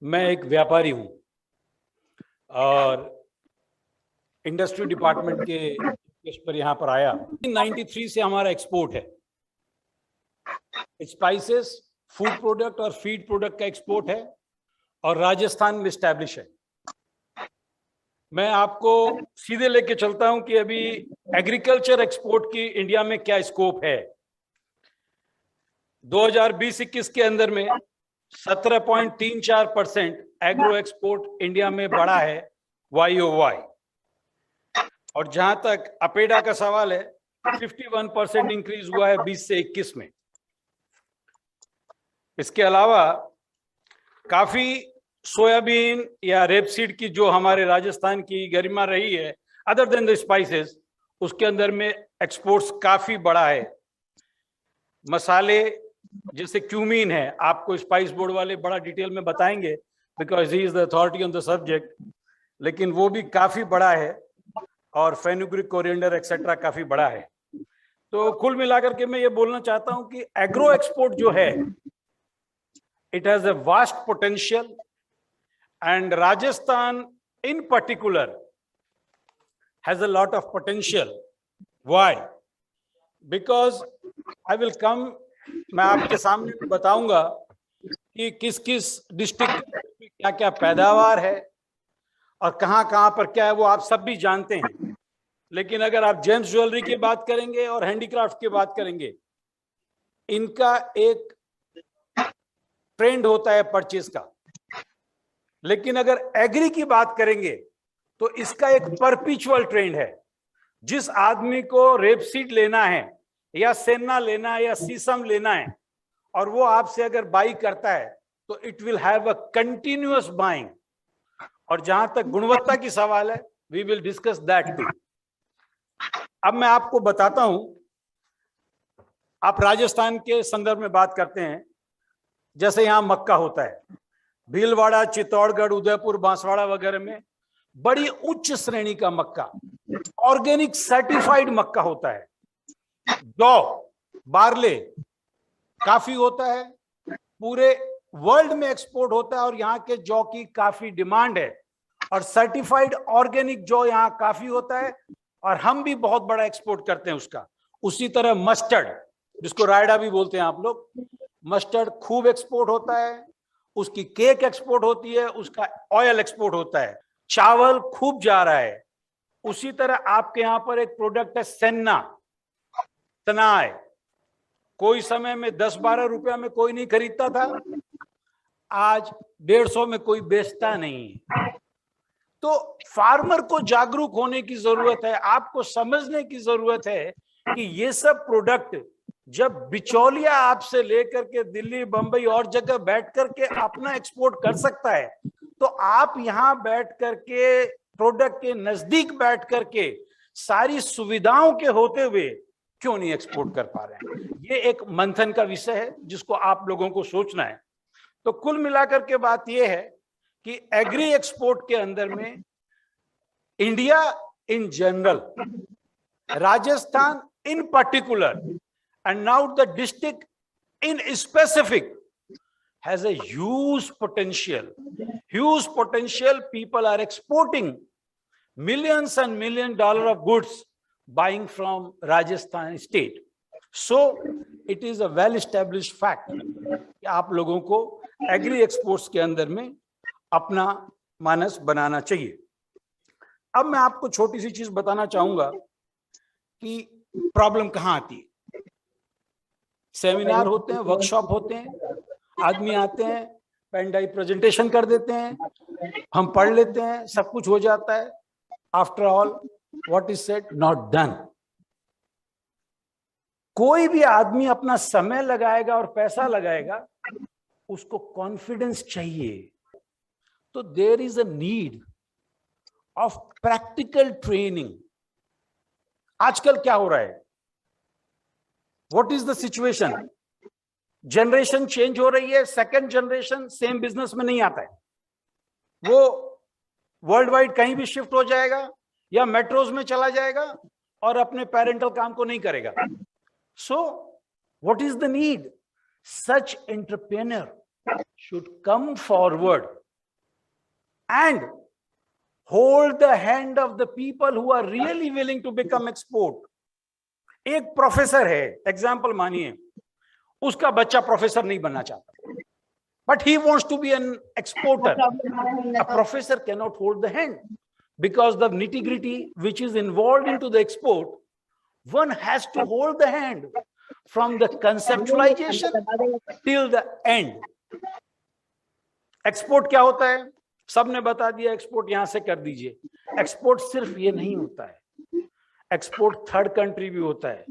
मैं एक व्यापारी हूं और इंडस्ट्री डिपार्टमेंट के केस पर यहाँ पर आया। 93 से हमारा एक्सपोर्ट है, स्पाइसेस, फूड प्रोडक्ट और फीड प्रोडक्ट का एक्सपोर्ट है और राजस्थान में स्टैब्लिश है। मैं आपको सीधे लेके चलता हूं कि अभी एग्रीकल्चर एक्सपोर्ट की इंडिया में क्या स्कोप है। 2020-21 के अंदर में 17.34% एग्रो एक्सपोर्ट इंडिया में बढ़ा है YOY। और जहां तक अपेडा का सवाल है, 51% इंक्रीज हुआ है 20 से 21 में। इसके अलावा काफी सोयाबीन या रेपसीड की जो हमारे राजस्थान की गरिमा रही है, अदर देन द स्पाइसेस, उसके अंदर में एक्सपोर्ट्स काफी बढ़ा है। मसाले जैसे क्यूमीन है, आपको स्पाइस बोर्ड वाले बड़ा डिटेल में बताएंगे because he is the authority on the subject, लेकिन वो भी काफी बड़ा है और फेनुग्रिक, कोरिएंडर एक्सेट्रा काफी बड़ा है। तो कुल मिलाकर के मैं ये बोलना चाहता हूं कि एग्रो एक्सपोर्ट जो है, it has a vast potential and Rajasthan in particular has a lot of potential. Why? Because I will come, मैं आपके सामने बताऊंगा कि किस किस डिस्ट्रिक्ट में क्या क्या पैदावार है और कहां कहां पर क्या है, वो आप सब भी जानते हैं। लेकिन अगर आप जेम्स ज्वेलरी की बात करेंगे और हैंडीक्राफ्ट की बात करेंगे, इनका एक ट्रेंड होता है परचेज का। लेकिन अगर एग्री की बात करेंगे तो इसका एक परपिचुअल ट्रेंड है। जिस आदमी को रेपसीड लेना है या सेन्ना लेना है या सीसम लेना है और वो आपसे अगर बाई करता है तो it will have a continuous buying. और जहां तक गुणवत्ता की सवाल है, we will discuss that too. अब मैं आपको बताता हूं, आप राजस्थान के संदर्भ में बात करते हैं, जैसे यहां मक्का होता है, भीलवाड़ा, चित्तौड़गढ़, उदयपुर, बांसवाड़ा वगैरह में बड़ी उच्च श्रेणी का मक्का, ऑर्गेनिक सर्टिफाइड मक्का होता है। जौ, बार्ले काफी होता है, पूरे वर्ल्ड में एक्सपोर्ट होता है और यहाँ के जौ की काफी डिमांड है और सर्टिफाइड ऑर्गेनिक जौ यहाँ काफी होता है और हम भी बहुत बड़ा एक्सपोर्ट करते हैं उसका। उसी तरह मस्टर्ड, जिसको रायडा भी बोलते हैं आप लोग, मस्टर्ड खूब एक्सपोर्ट होता है, उसकी केक एक्सपोर्ट होती है, उसका ऑयल एक्सपोर्ट होता है। चावल खूब जा रहा है। उसी तरह आपके यहां पर एक प्रोडक्ट है सेन्ना, तनाय, कोई समय में 10-12 रुपया में कोई नहीं खरीदता था, आज 150 में कोई बेचता नहीं है। तो फार्मर को जागरूक होने की जरूरत है, आपको समझने की जरूरत है कि ये सब प्रोडक्ट जब बिचौलिया आपसे लेकर के दिल्ली, बंबई और जगह बैठ करके अपना एक्सपोर्ट कर सकता है, तो आप यहां बैठ करके प्रोडक्ट के नजदीक बैठ करके सारी सुविधाओं के होते हुए क्यों नहीं एक्सपोर्ट कर पा रहे हैं? ये एक मंथन का विषय है जिसको आप लोगों को सोचना है। तो कुल मिलाकर के बात यह है कि एग्री एक्सपोर्ट के अंदर में India in general, Rajasthan in particular, and now the district in specific has a huge potential. People are exporting millions and million dollar of goods buying from Rajasthan state. So it is a well established fact कि आप लोगों को agree exports के अंदर में अपना मानस बनाना चाहिए। अब मैं आपको छोटी सी चीज बताना चाहूंगा कि प्रॉब्लम कहां आती है। सेमिनार होते हैं, वर्कशॉप होते हैं, आदमी आते हैं, पेन ड्राइव प्रेजेंटेशन कर देते हैं, हम पढ़ लेते हैं, सब कुछ हो जाता है। After all what is said not done. कोई भी आदमी अपना समय लगाएगा और पैसा लगाएगा, उसको कॉन्फिडेंस चाहिए। तो there is a need of practical training. आजकल क्या हो रहा है, what is the situation? Generation change हो रही है, सेकंड जनरेशन सेम बिजनेस में नहीं आता है, वो वर्ल्ड वाइड कहीं भी शिफ्ट हो जाएगा या मेट्रोज में चला जाएगा और अपने पेरेंटल काम को नहीं करेगा। So what is the need? Such entrepreneur should come forward and hold the hand of the people who are really willing to become export. एक प्रोफेसर है, एग्जाम्पल मानिए, उसका बच्चा प्रोफेसर नहीं बनना चाहता, but he wants to be an exporter. A professor cannot hold the hand because the nitty-gritty which is involved into the export, one has to hold the hand from the conceptualization till the end. Export क्या होता है? सबने बता दिया, export यहां से कर दीजिए। एक्सपोर्ट सिर्फ ये नहीं होता है, एक्सपोर्ट थर्ड कंट्री भी होता है।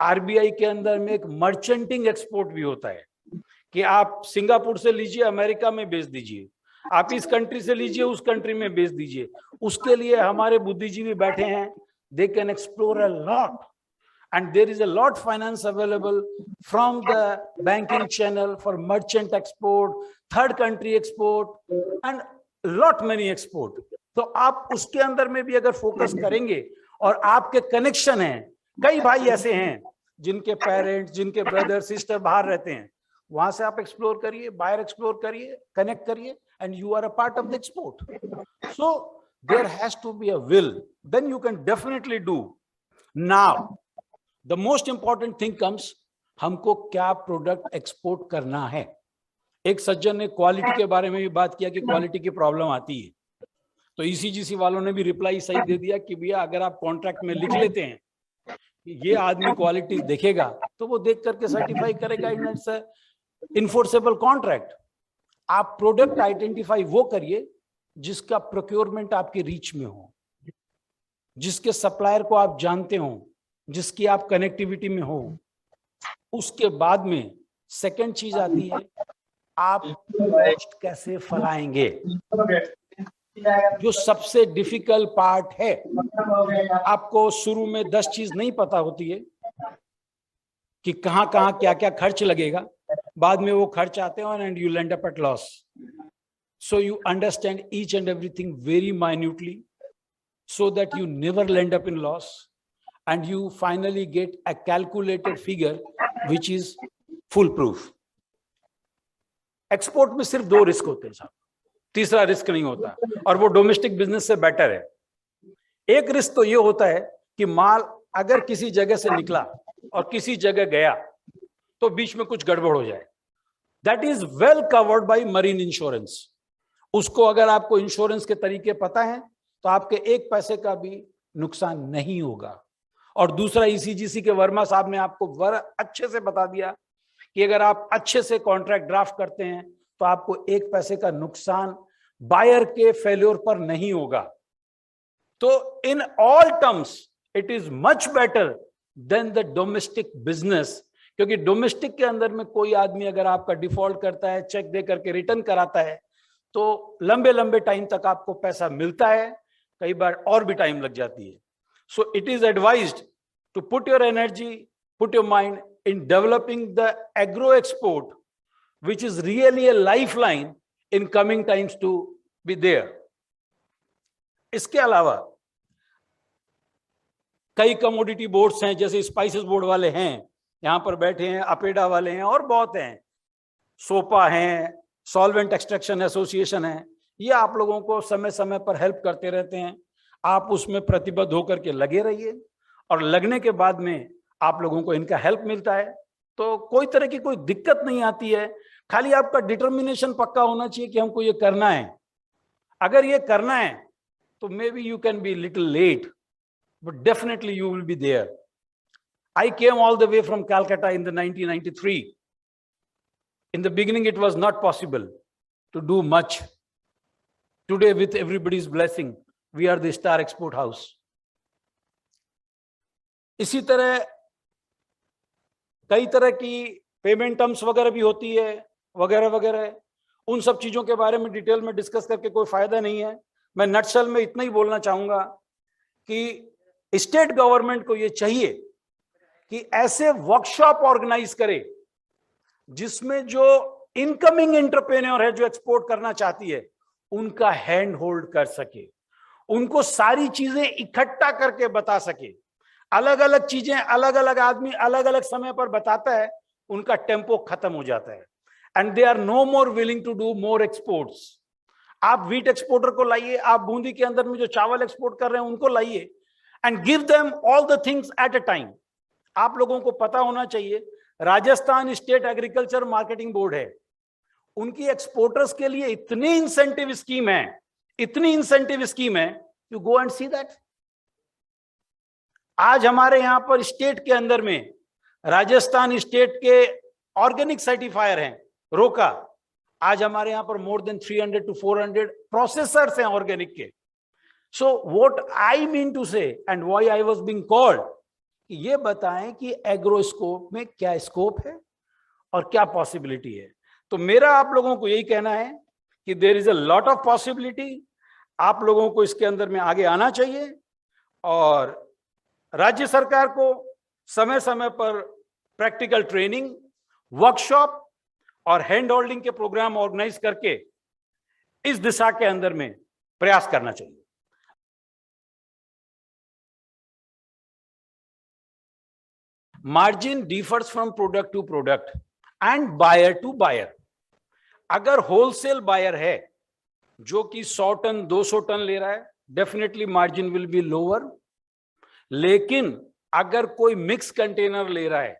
आरबीआई के अंदर में एक मर्चेंटिंग एक्सपोर्ट भी होता है कि आप सिंगापुर से लीजिए, अमेरिका में बेच दीजिए, आप इस कंट्री से लीजिए, उस कंट्री में बेच दीजिए। उसके लिए हमारे बुद्धिजीवी बैठे हैं, they can explore a lot and there is a lot finance available from the banking channel for merchant export, third country export and lot many export. तो आप उसके अंदर में भी अगर फोकस करेंगे और आपके कनेक्शन हैं, कई भाई ऐसे हैं जिनके पेरेंट्स, जिनके ब्रदर सिस्टर बाहर रहते हैं, वहां से आप एक्सप्लोर करिए, बाहर एक्सप्लोर करिए, कनेक्ट करिए, and you are a part of the export. So there has to be a will, then you can definitely do. Now the most important thing comes, हमको क्या प्रोडक्ट एक्सपोर्ट करना है। एक सज्जन ने क्वालिटी के बारे में भी बात किया कि क्वालिटी की प्रॉब्लम आती है, तो ईसीजीसी वालों ने भी रिप्लाई सही दे दिया कि भैया अगर आप कॉन्ट्रैक्ट में लिख लेते हैं ये आदमी क्वालिटी देखेगा तो वो देख करके सर्टिफाई करेगा, इट्स इनफोर्सेबल कॉन्ट्रैक्ट। आप प्रोडक्ट आइडेंटिफाई वो करिए जिसका प्रोक्योरमेंट आपके रीच में हो, जिसके सप्लायर को आप जानते हो, जिसकी आप कनेक्टिविटी में हो। उसके बाद में सेकंड चीज आती है, आप कॉस्ट कैसे फैलाएंगे, जो सबसे डिफिकल्ट पार्ट है। आपको शुरू में 10 चीज नहीं पता होती है कि कहां कहां क्या क्या खर्च लगेगा, बाद में वो खर्च आते हैं and you land up at loss. So you understand each and everything very minutely so that you never land up in loss and you finally get a calculated figure which is foolproof. Export में सिर्फ 2 risk होते हैं साहब, तीसरा risk नहीं होता, और वो डोमेस्टिक बिजनेस से बेटर है। एक रिस्क तो ये होता है कि माल अगर किसी जगह से निकला और किसी जगह गया तो बीच में कुछ गड़बड़ हो जाए, that is well covered by marine insurance. उसको अगर आपको इंश्योरेंस के तरीके पता है तो आपके एक पैसे का भी नुकसान नहीं होगा। और दूसरा, ईसीजीसी के वर्मा साहब ने आपको अच्छे से बता दिया कि अगर आप अच्छे से कॉन्ट्रैक्ट ड्राफ्ट करते हैं तो आपको एक पैसे का नुकसान बायर के फेल्योर पर नहीं होगा। तो in all terms it is much better than the domestic business, क्योंकि डोमेस्टिक के अंदर में कोई आदमी अगर आपका डिफॉल्ट करता है, चेक दे करके रिटर्न कराता है, तो लंबे लंबे टाइम तक आपको पैसा मिलता है, कई बार और भी टाइम लग जाती है। So it is advised to put your energy, put your mind in developing the agro export which is really a lifeline in coming times to be there. इसके अलावा कई कमोडिटी बोर्ड्स हैं, जैसे स्पाइसेस बोर्ड वाले हैं, यहां पर बैठे हैं, अपेडा वाले हैं और बहुत हैं, सोपा हैं, सॉल्वेंट एक्सट्रैक्शन एसोसिएशन है। ये आप लोगों को समय समय पर हेल्प करते रहते हैं। आप उसमें प्रतिबद्ध होकर के लगे रहिए और लगने के बाद में आप लोगों को इनका हेल्प मिलता है, तो कोई तरह की कोई दिक्कत नहीं आती है। खाली आपका डिटर्मिनेशन पक्का होना चाहिए कि हमको ये करना है। अगर ये करना है तो maybe you can be little late, but definitely you will be there. I came all the way from Calcutta in the 1993. In the beginning it was not possible to do much. Today with everybody's blessing we are the star export house. इसी तरह कई तरह की payment terms वगैरह भी होती है, वगैरह वगैरह। उन सब चीजों के बारे में डिटेल में डिस्कस करके कोई फायदा नहीं है। मैं नटशल में इतना ही बोलना चाहूंगा कि स्टेट गवर्नमेंट को ये चाहिए कि ऐसे वर्कशॉप ऑर्गेनाइज करे जिसमें जो इनकमिंग एंटरप्रेन्योर है, जो एक्सपोर्ट करना चाहती है, उनका हैंड होल्ड कर सके, उनको सारी चीजें इकट्ठा करके बता सके। अलग अलग चीजें अलग अलग आदमी अलग अलग समय पर बताता है, उनका टेम्पो खत्म हो जाता है, and they are no more willing to do more exports. आप व्हीट एक्सपोर्टर को लाइए, आप बूंदी के अंदर में जो चावल एक्सपोर्ट कर रहे हैं उनको लाइए, and give them all the things at a time. आप लोगों को पता होना चाहिए, Rajasthan state agriculture marketing board है, उनकी एक्सपोर्टर्स के लिए इतनी इंसेंटिव स्कीम है, इतनी इंसेंटिव स्कीम है, you go and see that. आज हमारे यहां पर स्टेट के अंदर में राजस्थान स्टेट के ऑर्गेनिक सर्टिफायर हैं, रोका। आज हमारे यहां पर मोर देन 300 to 400 प्रोसेसर्स हैं ऑर्गेनिक के। So what I mean to say and why I was being called, ये बताएं कि एग्रोस्कोप में क्या स्कोप है और क्या पॉसिबिलिटी है। तो मेरा आप लोगों को यही कहना है कि there is a lot of possibility, आप लोगों को इसके अंदर में आगे आना चाहिए, और राज्य सरकार को समय समय पर प्रैक्टिकल ट्रेनिंग, वर्कशॉप और हैंड होल्डिंग के प्रोग्राम ऑर्गेनाइज करके इस दिशा के अंदर में प्रयास करना चाहिए। Margin differs from product to product and buyer to buyer. अगर होलसेल बायर है जो कि 100 टन 200 टन ले रहा है, definitely margin will be lower. लेकिन अगर कोई मिक्स कंटेनर ले रहा है,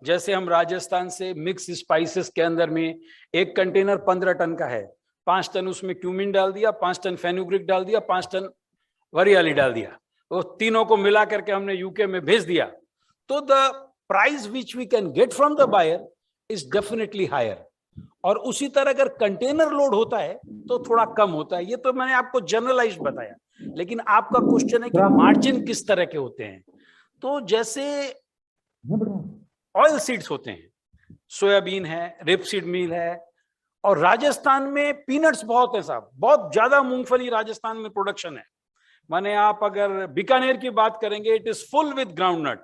जैसे हम राजस्थान से मिक्स स्पाइसेस के अंदर में एक कंटेनर 15 टन का है, 5 टन उसमें क्यूमिन डाल दिया, 5 टन फेनुग्रीक डाल दिया, 5 टन वरियाली डाल दिया, वो तीनों को मिला करके हमने यूके में भेज दिया, तो the price which we can get from the buyer is definitely higher. और उसी तरह अगर कंटेनर लोड होता है तो थोड़ा कम होता है। ये तो मैंने आपको जनरलाइज बताया, लेकिन आपका क्वेश्चन है कि मार्जिन किस तरह के होते हैं। तो जैसे ऑयल सीड्स होते हैं, सोयाबीन है, रेपसीड मील है, और राजस्थान में पीनट्स बहुत है साहब, बहुत ज्यादा मूंगफली राजस्थान में प्रोडक्शन है। माने आप अगर बीकानेर की बात करेंगे, it is full with groundnut.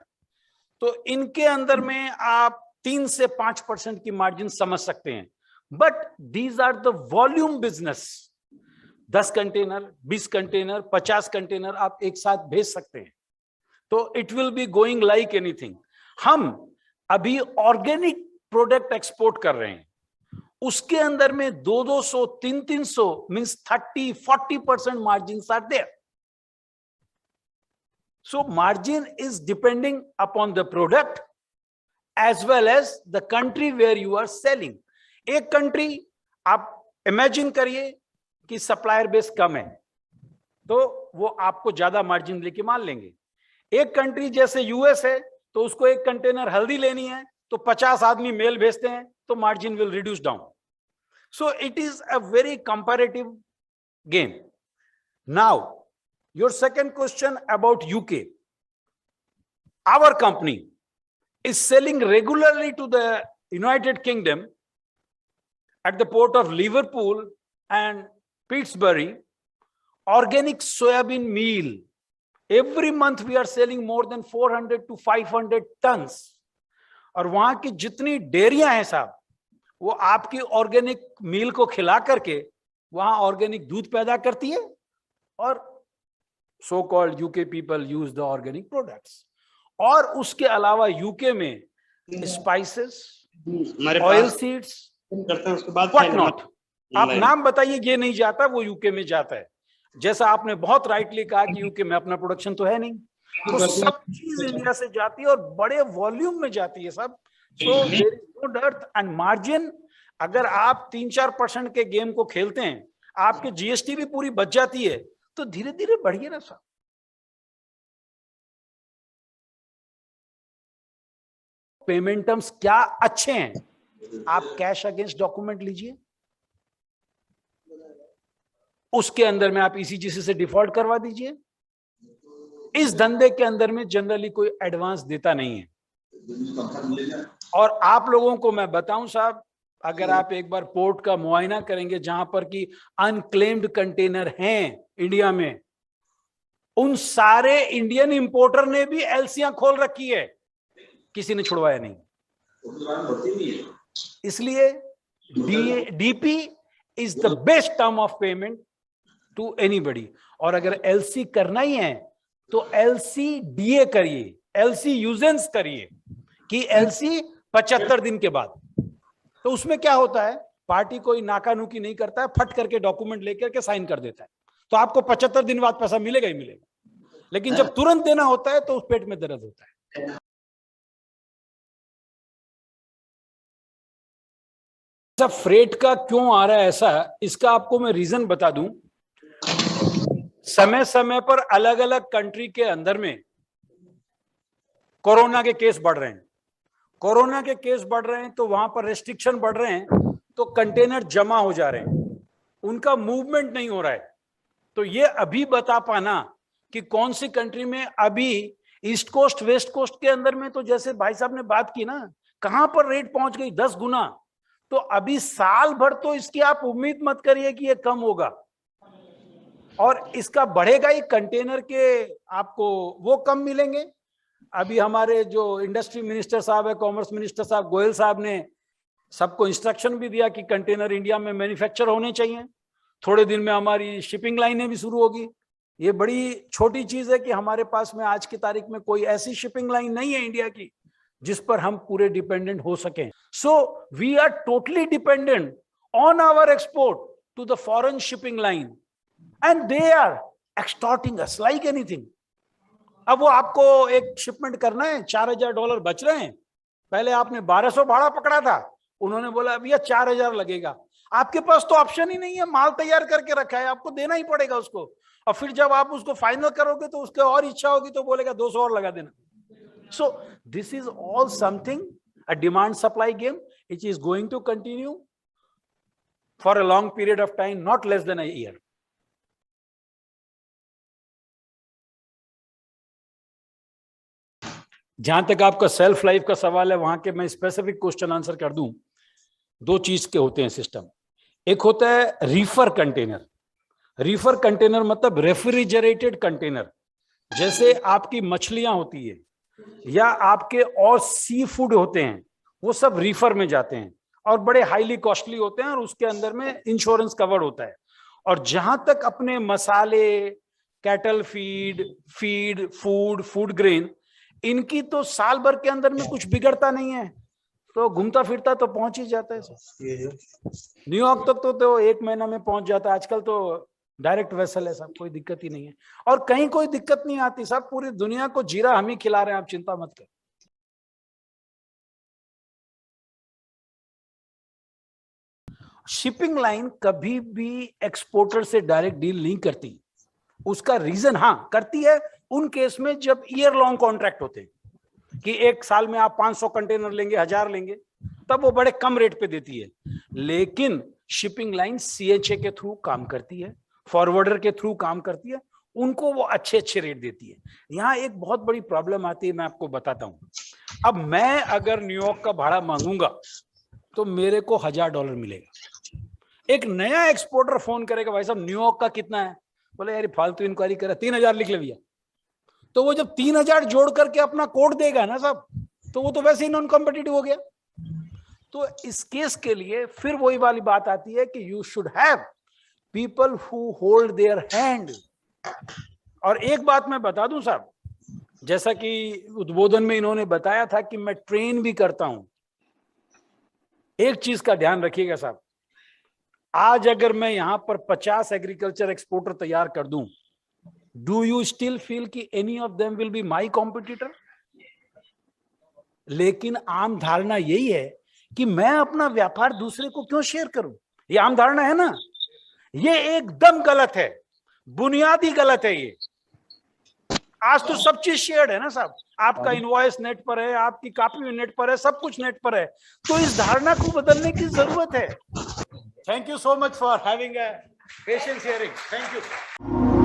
तो इनके अंदर में आप 3 से 5% की मार्जिन समझ सकते हैं। But these are the volume business. 10 container, 20 container, 50 container आप एक साथ भेज सकते हैं, तो it will be going like anything. हम अभी ऑर्गेनिक प्रोडक्ट एक्सपोर्ट कर रहे हैं, उसके अंदर में 200, 300 means 30-40% margin are there. So margin is depending upon the product as well as the country where you are selling. एक कंट्री आप इमेजिन करिए कि सप्लायर बेस कम है, तो वो आपको ज्यादा मार्जिन लेके माल लेंगे। एक कंट्री जैसे यूएस है, तो उसको एक कंटेनर हल्दी लेनी है तो 50 आदमी मेल भेजते हैं, तो margin will reduce down. So it is a very comparative game. Now your second question about UK. Our company is selling regularly to the United Kingdom at the port of Liverpool and Pittsburgh organic soybean meal. Every month we are selling more than 400 to 500 tons. और वहां की जितनी डेयरियां हैं साहब, वो आपकी organic मील को खिला करके वहां ऑर्गेनिक दूध पैदा करती है, और so called UK people use the organic products। और उसके अलावा यूके में spices, oil seeds, what not, आप नाम बताइए, ये नहीं जाता, वो यूके में जाता है। जैसा आपने बहुत राइटली कहा कि यूके में अपना प्रोडक्शन तो है नहीं, तो सब चीज इंडिया से जाती है और बड़े वॉल्यूम में जाती है सब। So there is no dearth and margin. अगर आप 3-4% के गेम को खेलते हैं, आपके जीएसटी भी पूरी बच जाती है, तो धीरे धीरे बढ़िए ना साहब। पेमेंट टर्म्स क्या अच्छे हैं, आप कैश अगेंस्ट डॉक्यूमेंट लीजिए, उसके अंदर में आप ईसीजीसी से डिफॉल्ट करवा दीजिए। इस धंधे के अंदर में जनरली कोई एडवांस देता नहीं है। और आप लोगों को मैं बताऊं साहब, अगर आप एक बार पोर्ट का मुआयना करेंगे जहां पर कि अनक्लेम्ड कंटेनर हैं इंडिया में, उन सारे इंडियन इंपोर्टर ने भी एलसीआं खोल रखी है, किसी ने छुड़वाया नहीं। इसलिए DP is the best term of payment to anybody. और अगर एलसी करना ही है तो एलसी डीए करिए, एलसी यूजेंस करिए, कि एलसी 75 दिन के बाद। तो उसमें क्या होता है, पार्टी कोई नाकानुकी नहीं करता है, फट करके डॉक्यूमेंट लेकर के साइन कर देता है, तो आपको 75 दिन बाद पैसा मिलेगा ही मिलेगा। लेकिन जब तुरंत देना होता है तो उस पेट में दर्द होता है। फ्रेट का क्यों आ रहा है ऐसा, इसका आपको मैं रीजन बता दूं। समय समय पर अलग अलग कंट्री के अंदर में कोरोना के केस बढ़ रहे हैं, कोरोना के केस बढ़ रहे हैं तो वहां पर रेस्ट्रिक्शन बढ़ रहे हैं, तो कंटेनर जमा हो जा रहे हैं, उनका मूवमेंट नहीं हो रहा है। तो ये अभी बता पाना कि कौन सी कंट्री में अभी ईस्ट कोस्ट वेस्ट कोस्ट के अंदर में, तो जैसे भाई साहब ने बात की ना, कहां पर रेट पहुंच गई 10 गुना। तो अभी साल भर तो इसकी आप उम्मीद मत करिए कि ये कम होगा, और इसका बढ़ेगा ही। कंटेनर के आपको वो कम मिलेंगे। अभी हमारे जो इंडस्ट्री मिनिस्टर साहब है, कॉमर्स मिनिस्टर साहब गोयल साहब ने सबको इंस्ट्रक्शन भी दिया कि कंटेनर इंडिया में मैन्युफैक्चर होने चाहिए। थोड़े दिन में हमारी शिपिंग लाइनें भी शुरू होगी। ये बड़ी छोटी चीज है कि हमारे पास में आज की तारीख में कोई ऐसी शिपिंग लाइन नहीं है इंडिया की जिस पर हम पूरे डिपेंडेंट हो सकें। So we are totally dependent on our export to the foreign shipping line and they are extorting us like anything. अब वो आपको एक शिपमेंट करना है, $4000 बच रहे हैं, पहले आपने 1200 भाड़ा पकड़ा था, उन्होंने बोला भैया 4000 लगेगा। आपके पास तो ऑप्शन ही नहीं है, माल तैयार करके रखा है, आपको देना ही पड़ेगा उसको। और फिर जब आप उसको फाइनल करोगे तो उसके और इच्छा होगी तो बोलेगा 200 और लगा देना। So this is all something, a demand supply game, which is going to continue for a long period of time, not less than a year. जहां तक आपका सेल्फ लाइफ का सवाल है, वहां के मैं स्पेसिफिक क्वेश्चन आंसर कर दूं। दो चीज के होते हैं सिस्टम। एक होता है रीफर कंटेनर। रीफर कंटेनर मतलब रेफ्रिजरेटेड कंटेनर। जैसे आपकी मछलियां होती है या आपके और सी फूड होते हैं, वो सब रीफर में जाते हैं और बड़े हाईली कॉस्टली होते हैं, और उसके अंदर में इंश्योरेंस कवर होता है। और जहां तक अपने मसाले, कैटल फीड, फूड ग्रेन, इनकी तो साल भर के अंदर में कुछ बिगड़ता नहीं है, तो घूमता फिरता तो पहुंच ही जाता है। न्यूयॉर्क तक तो 1 महीना में पहुंच जाता है। आजकल तो डायरेक्ट वेसल है साहब, कोई दिक्कत ही नहीं है, और कहीं कोई दिक्कत नहीं आती साहब। पूरी दुनिया को जीरा हम ही खिला रहे हैं, आप चिंता मत करें। शिपिंग लाइन कभी भी एक्सपोर्टर से डायरेक्ट डील नहीं करती। उसका रीजन हाँ करती है उन केस में जब ईयर लॉन्ग कॉन्ट्रैक्ट होते हैं कि 1 साल में आप 500 कंटेनर लेंगे, 1000 लेंगे, तब वो बड़े कम रेट पे देती है। लेकिन शिपिंग लाइन सीएचए के थ्रू काम करती है, फॉरवर्डर के थ्रू काम करती है, उनको वो अच्छे रेट देती है। यहाँ एक बहुत बड़ी प्रॉब्लम आती है, मैं आपको बताता हूँ। अब मैं अगर न्यूयॉर्क का भाड़ा मांगूंगा तो मेरे को $1000 मिलेगा। एक नया एक्सपोर्टर फोन करेगा, भाई साहब न्यूयॉर्क का कितना है? बोले यार फालतू इंक्वायरी करा, 3000 लिख ले भैया। तो वो जब 3000 जोड़ करके अपना कोड देगा ना साहब, तो वो तो वैसे ही नॉन कॉम्पिटिटिव हो गया। तो इस केस के लिए फिर वही वाली बात आती है कि you should have people who hold their hand। और एक बात मैं बता दूं साहब, जैसा कि उद्बोधन में इन्होंने बताया था कि मैं ट्रेन भी करता हूं। एक चीज का ध्यान रखिएगा साहब, आज अगर मैं यहां पर 50 एग्रीकल्चर एक्सपोर्टर तैयार कर दूं, डू यू स्टिल फील कि any of them will be my competitor? लेकिन आम धारणा यही है कि मैं अपना व्यापार दूसरे को क्यों शेयर करूं। ये आम धारणा है ना, ये एकदम गलत है, बुनियादी गलत है ये। आज तो सब चीज शेयर्ड है ना साहब, आपका इनवॉइस नेट पर है, आपकी कॉपी नेट पर है, सब कुछ नेट पर है। तो इस धारणा को बदलने की जरूरत है। Thank you so much for having a patience hearing. Thank you.